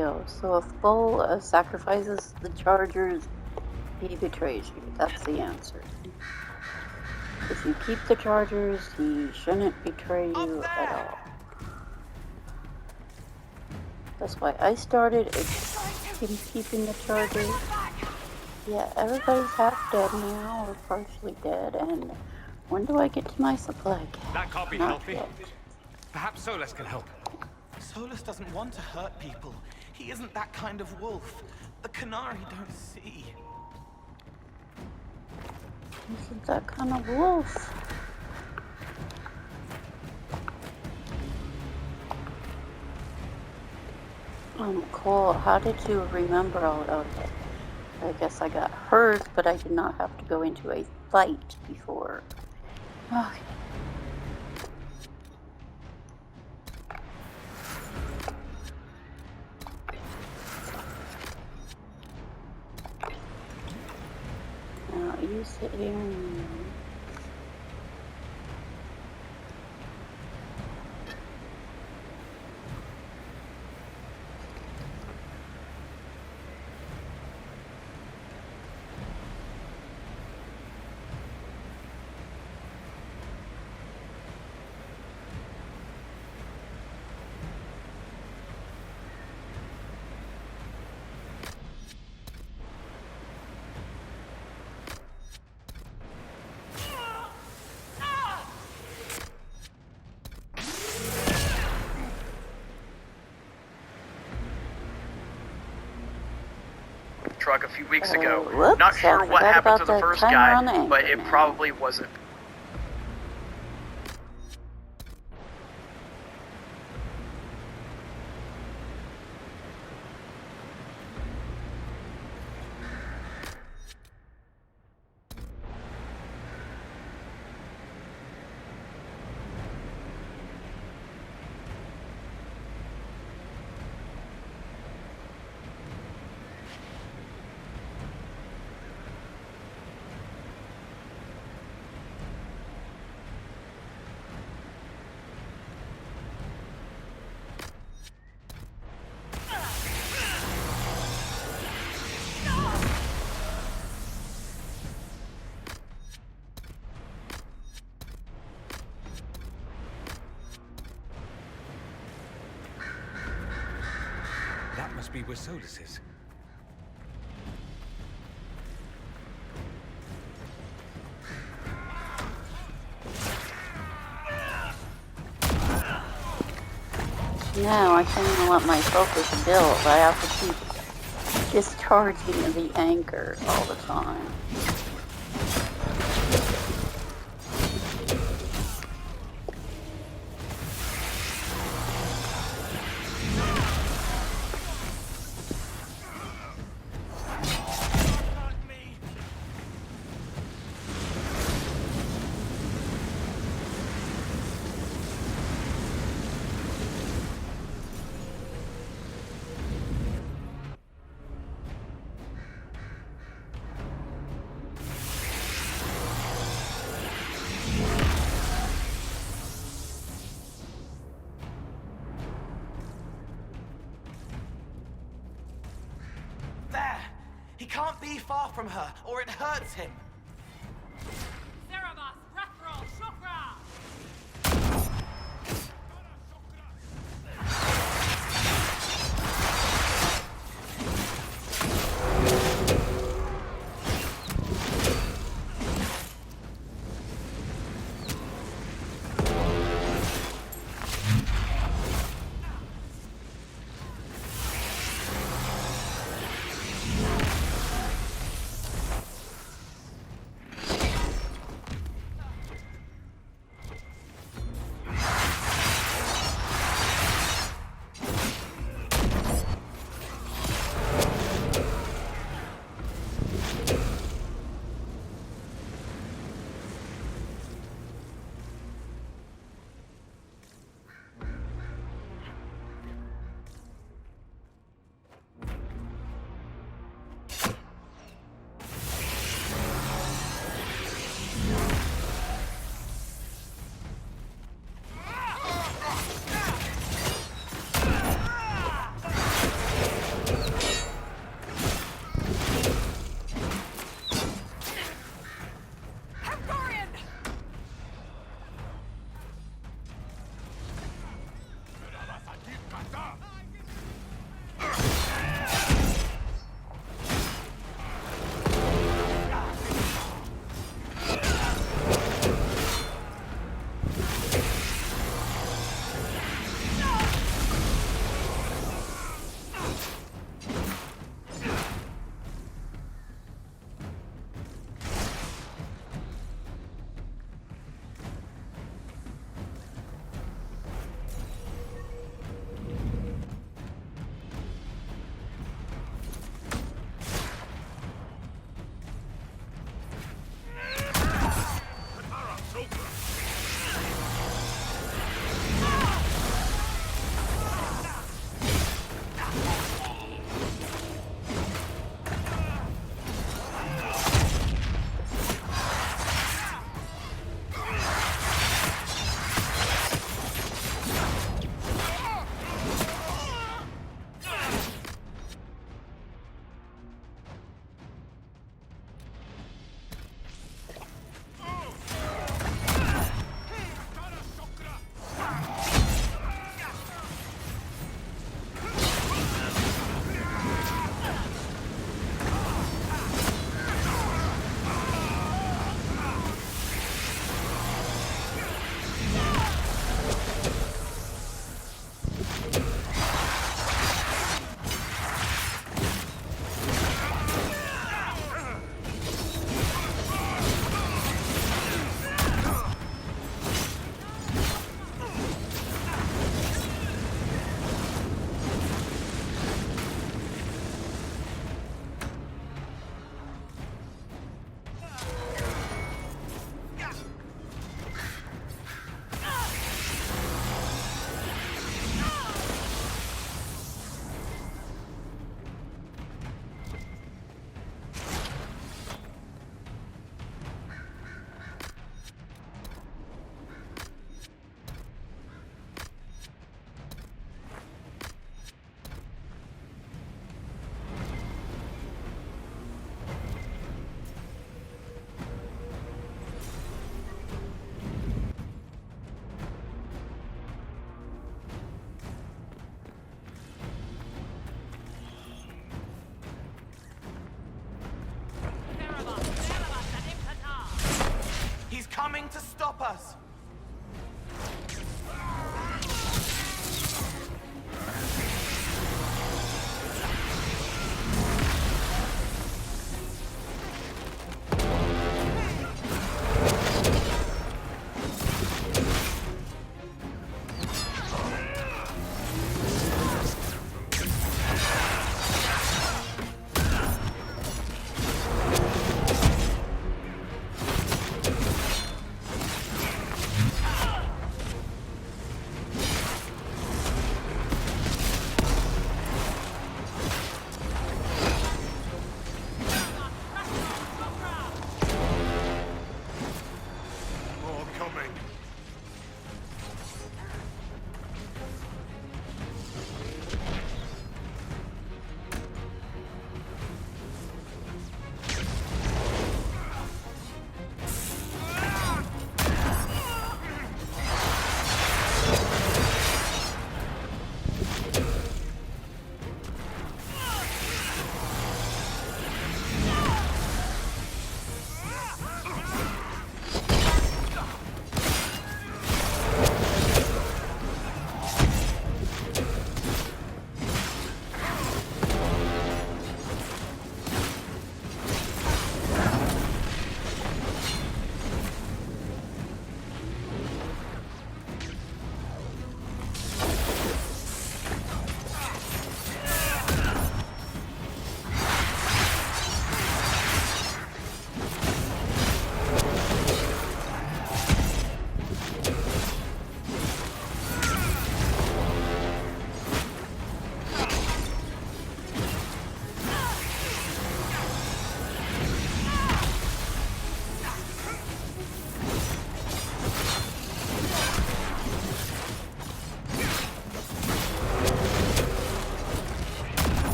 video. So if Bull sacrifices the Chargers, he betrays you. That's the answer. If you keep the Chargers, he shouldn't betray you at all. That's why I started keeping the Chargers. Yeah, everybody's half dead now, or partially dead, and when do I get to my supply cap? That can't be Not healthy. yet. Perhaps Solus can help. Solus doesn't want to hurt people. He isn't that kind of wolf. The Canary don't see. Isn't that kind of wolf? Cool. How did you remember all of it? I guess I got hers, but I did not have to go into a fight before. Okay. Now you sit here and... Truck a few weeks ago. Whoops, Not sure what happened to the first guy, but it man. probably wasn't. That must be where Solus is. No, I can't even let my focus build. I have to keep discharging the anchor all the time. There! He can't be far from her, or it hurts him. help us.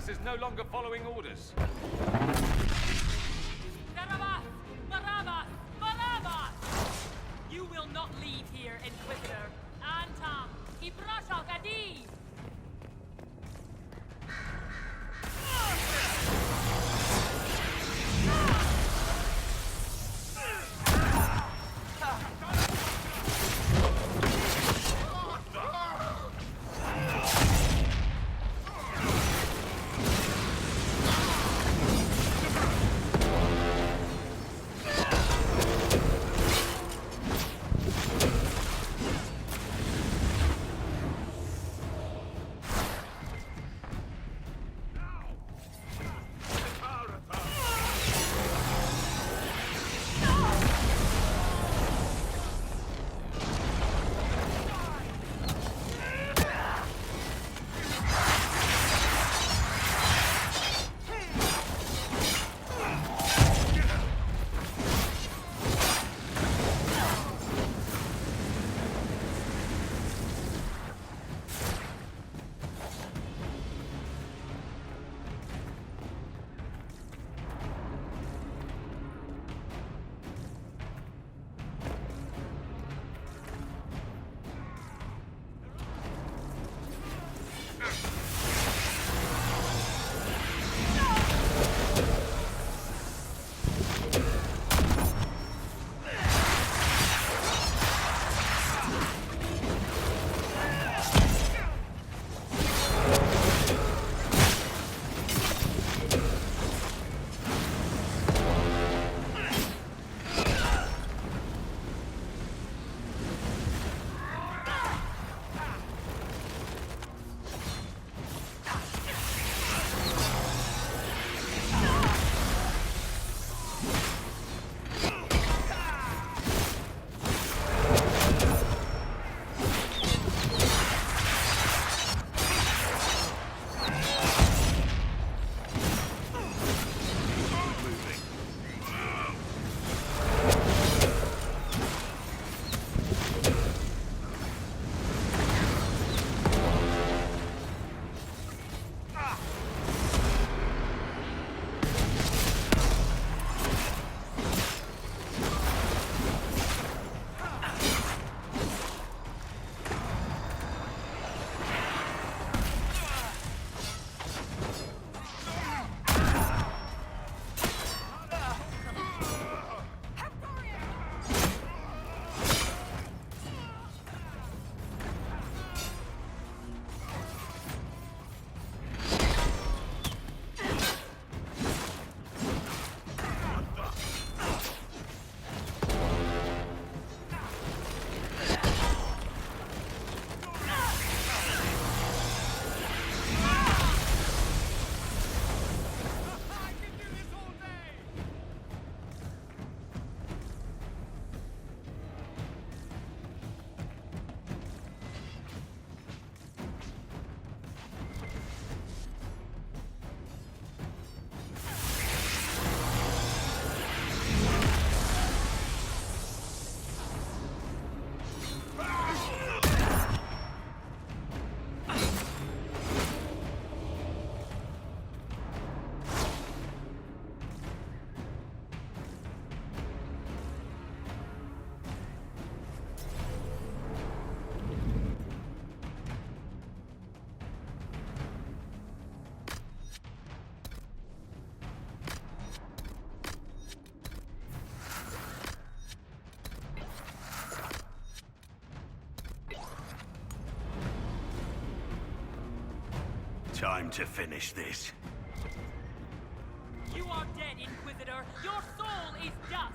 Is no longer following orders. Barabbas! Barabbas! Barabbas! You will not leave here, Inquisitor. Antam! Ibrashal Gadi! Time to finish this. You are dead, Inquisitor. Your soul is dust.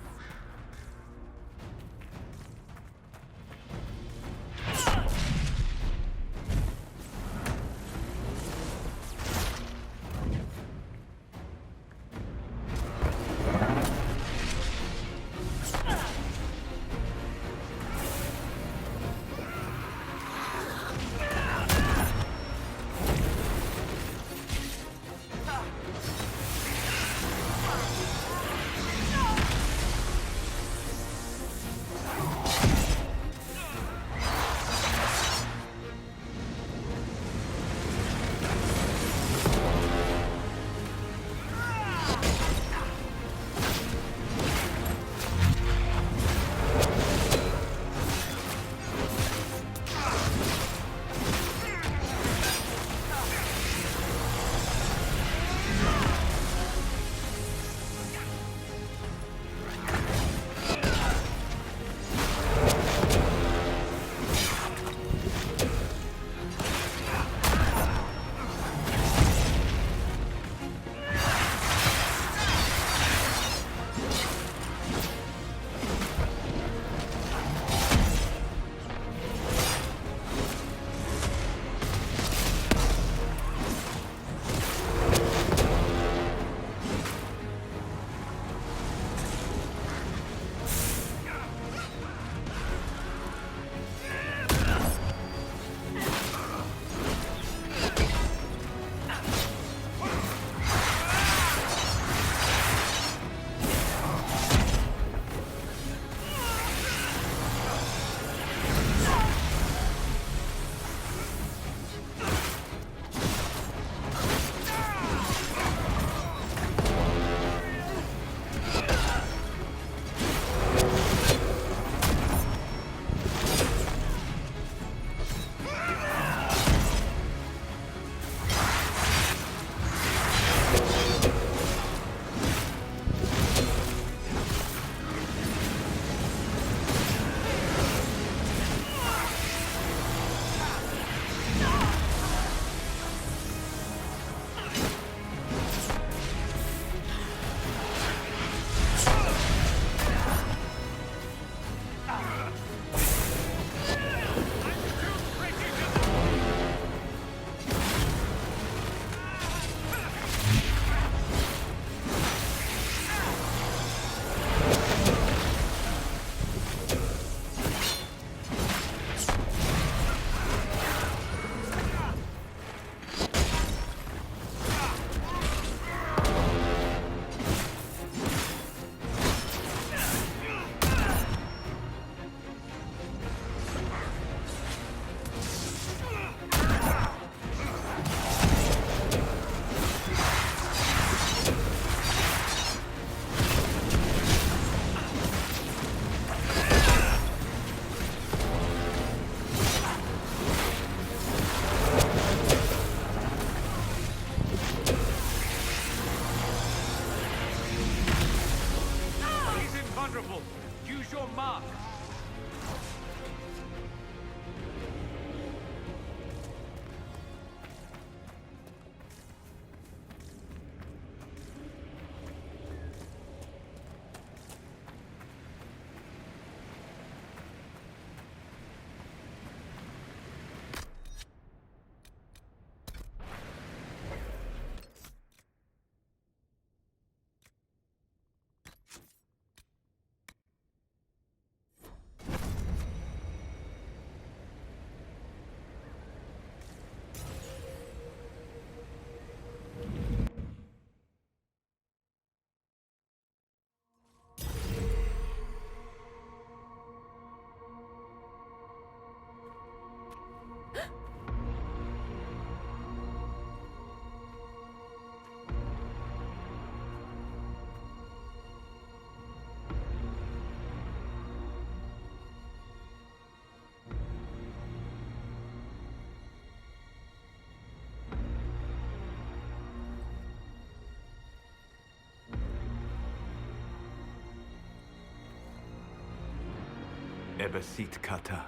Ebesit kata,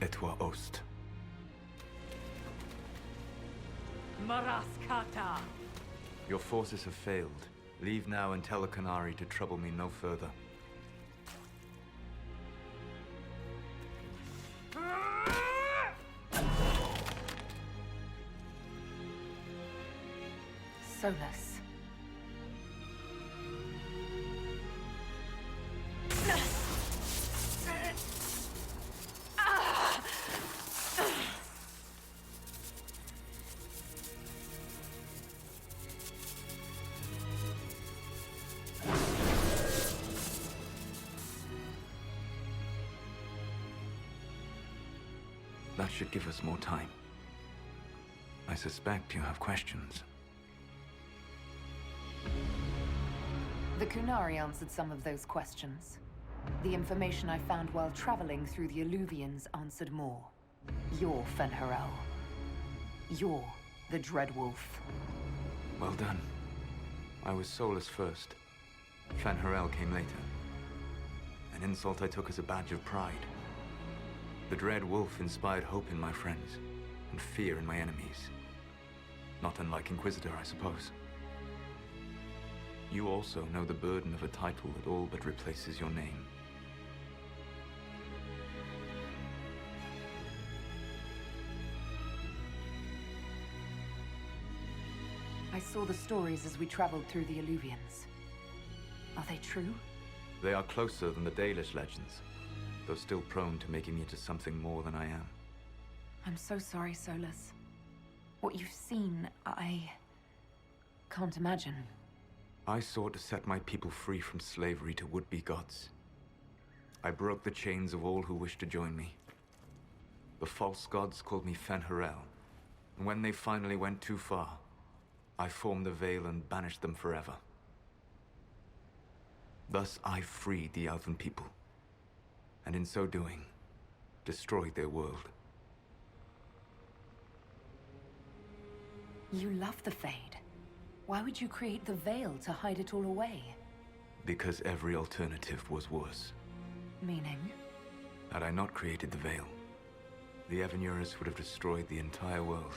et toi ost. Maraskata! Your forces have failed. Leave now and tell the Canary to trouble me no further. Solus. That should give us more time. I suspect you have questions. The Kunari answered some of those questions. The information I found while traveling through the Alluvians answered more. You're Fen'Harel. You're the Dreadwolf. Well done. I was Solus first. Fen'Harel came later. An insult I took as a badge of pride. The Dread Wolf inspired hope in my friends, and fear in my enemies. Not unlike Inquisitor, I suppose. You also know the burden of a title that all but replaces your name. I saw the stories as we traveled through the Alluvians. Are they true? They are closer than the Dalish legends, though still prone to making me into something more than I am. I'm so sorry, Solus. What you've seen, I can't imagine. I sought to set my people free from slavery to would-be gods. I broke the chains of all who wished to join me. The false gods called me Fen'Harel, and when they finally went too far, I formed the Veil and banished them forever. Thus I freed the Elven people, and in so doing, destroyed their world. You love the Fade. Why would you create the Veil to hide it all away? Because every alternative was worse. Meaning? Had I not created the Veil, the Evanurus would have destroyed the entire world.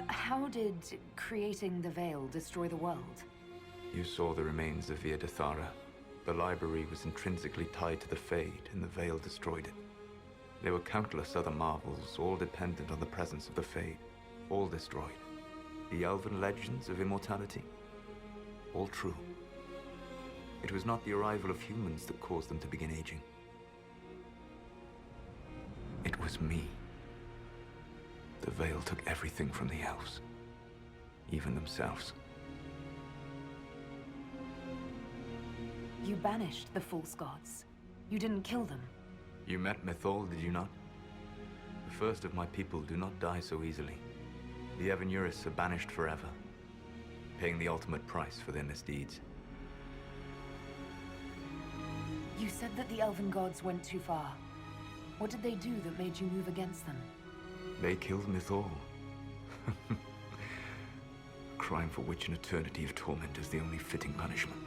How did creating the Veil destroy the world? You saw the remains of Via Dathara. The library was intrinsically tied to the Fade, and the Veil destroyed it. There were countless other marvels, all dependent on the presence of the Fade, all destroyed. The elven legends of immortality, all true. It was not the arrival of humans that caused them to begin aging. It was me. The Veil took everything from the elves, even themselves. You banished the false gods. You didn't kill them. You met Mythol, did you not? The first of my people do not die so easily. The Evanurus are banished forever, paying the ultimate price for their misdeeds. You said that the elven gods went too far. What did they do that made you move against them? They killed Mythol. A crime for which an eternity of torment is the only fitting punishment.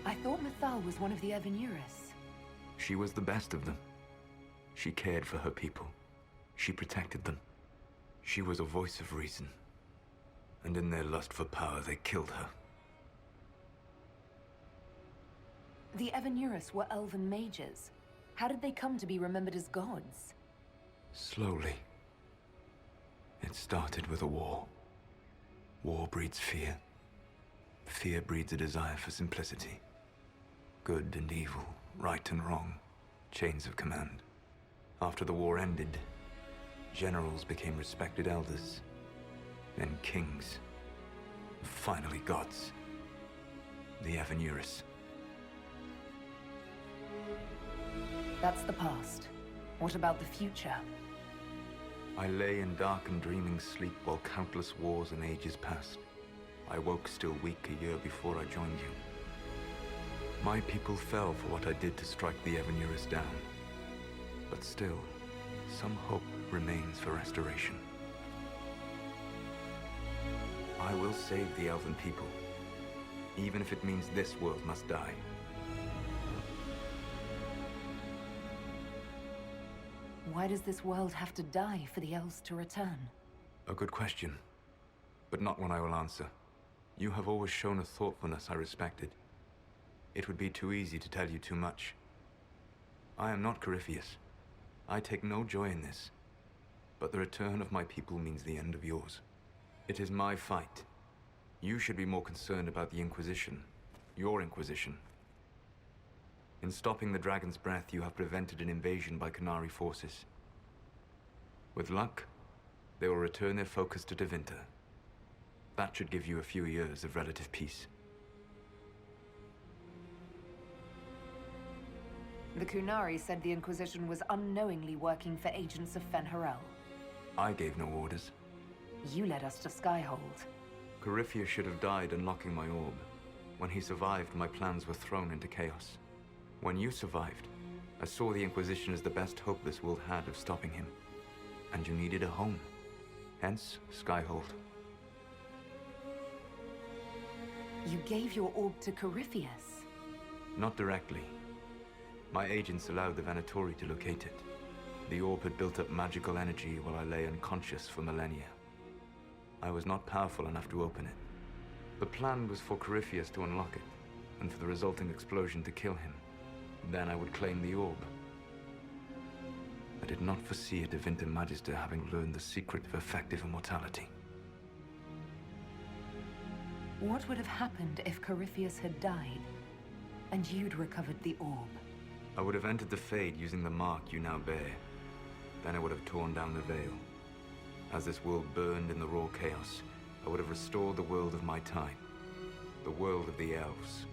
I thought Mythal was one of the Evanurus. She was the best of them. She cared for her people. She protected them. She was a voice of reason. And in their lust for power, they killed her. The Evanurus were elven mages. How did they come to be remembered as gods? Slowly. It started with a war. War breeds fear. Fear breeds a desire for simplicity. Good and evil, right and wrong, chains of command. After the war ended, generals became respected elders, then kings, and finally gods. The Evanurus. That's the past. What about the future? I lay in dark and dreaming sleep while countless wars and ages passed. I woke still weak a year before I joined you. My people fell for what I did to strike the Evanurus down. But still, some hope remains for restoration. I will save the Elven people, even if it means this world must die. Why does this world have to die for the elves to return? A good question, but not one I will answer. You have always shown a thoughtfulness I respected. It would be too easy to tell you too much. I am not Corypheus. I take no joy in this. But the return of my people means the end of yours. It is my fight. You should be more concerned about the Inquisition. Your Inquisition. In stopping the Dragon's Breath, you have prevented an invasion by Qunari forces. With luck, they will return their focus to Tevinter. That should give you a few years of relative peace. The Qunari said the Inquisition was unknowingly working for agents of Fen'Harel. I gave no orders. You led us to Skyhold. Corypheus should have died unlocking my orb. When he survived, my plans were thrown into chaos. When you survived, I saw the Inquisition as the best hope this world had of stopping him. And you needed a home. Hence, Skyhold. You gave your orb to Corypheus? Not directly. My agents allowed the Venatori to locate it. The orb had built up magical energy while I lay unconscious for millennia. I was not powerful enough to open it. The plan was for Corypheus to unlock it, and for the resulting explosion to kill him. Then I would claim the orb. I did not foresee a Tevinter Magister having learned the secret of effective immortality. What would have happened if Corypheus had died, and you'd recovered the orb? I would have entered the Fade using the mark you now bear. Then I would have torn down the veil. As this world burned in the raw chaos, I would have restored the world of my time. The world of the elves.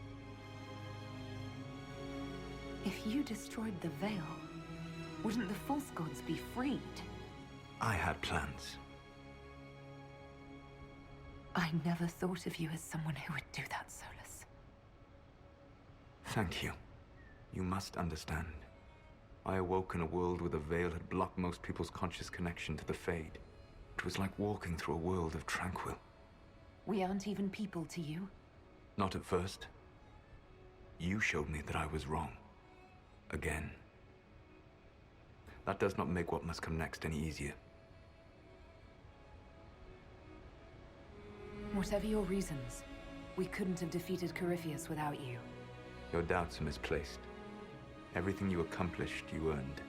If you destroyed the veil, wouldn't the false gods be freed? I had plans. I never thought of you as someone who would do that, Solus. Thank you. You must understand. I awoke in a world where the veil had blocked most people's conscious connection to the Fade. It was like walking through a world of tranquil. We aren't even people to you? Not at first. You showed me that I was wrong. Again. That does not make what must come next any easier. Whatever your reasons, we couldn't have defeated Corypheus without you. Your doubts are misplaced. Everything you accomplished, you earned.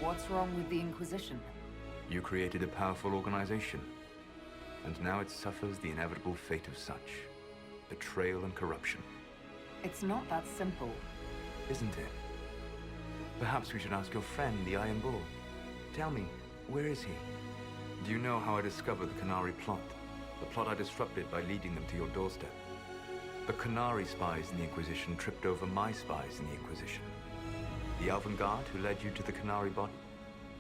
What's wrong with the Inquisition? You created a powerful organization, and now it suffers the inevitable fate of such. Betrayal and corruption. It's not that simple. Isn't it? Perhaps we should ask your friend, the Iron Bull. Tell me, where is he? Do you know how I discovered the Qunari plot? The plot I disrupted by leading them to your doorstep. The Qunari spies in the Inquisition tripped over my spies in the Inquisition. The Elven Guard who led you to the Qunari body?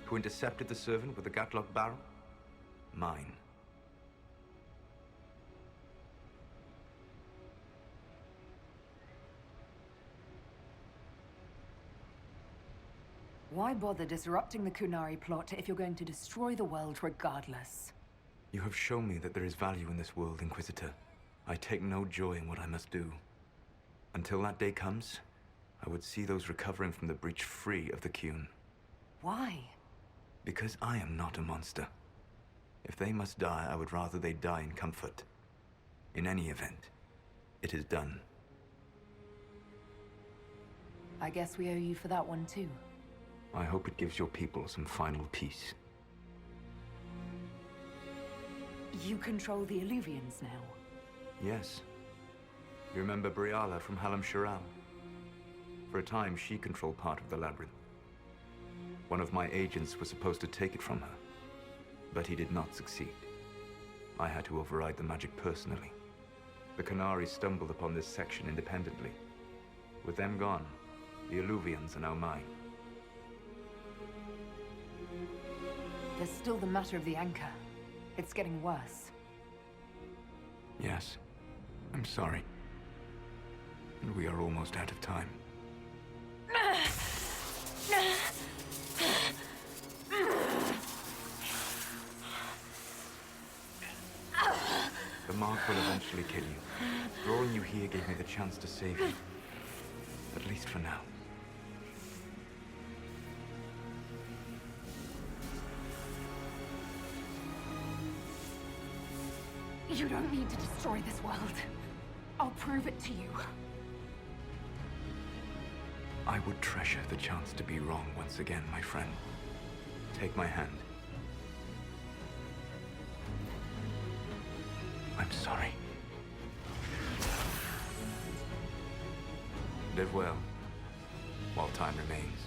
Who intercepted the servant with the Gatlock barrel? Mine. Why bother disrupting the Qunari plot if you're going to destroy the world regardless? You have shown me that there is value in this world, Inquisitor. I take no joy in what I must do. Until that day comes, I would see those recovering from the breach free of the Qun. Why? Because I am not a monster. If they must die, I would rather they die in comfort. In any event, it is done. I guess we owe you for that one too. I hope it gives your people some final peace. You control the Illuvians now? Yes. You remember Briala from Halam Shiral? For a time, she controlled part of the labyrinth. One of my agents was supposed to take it from her, but he did not succeed. I had to override the magic personally. The Qunari stumbled upon this section independently. With them gone, the Illuvians are now mine. There's still the matter of the anchor. It's getting worse. Yes. I'm sorry. And we are almost out of time. The mark will eventually kill you. Drawing you here gave me the chance to save you. At least for now. You don't need to destroy this world. I'll prove it to you. I would treasure the chance to be wrong once again, my friend. Take my hand. I'm sorry. Live well, while time remains.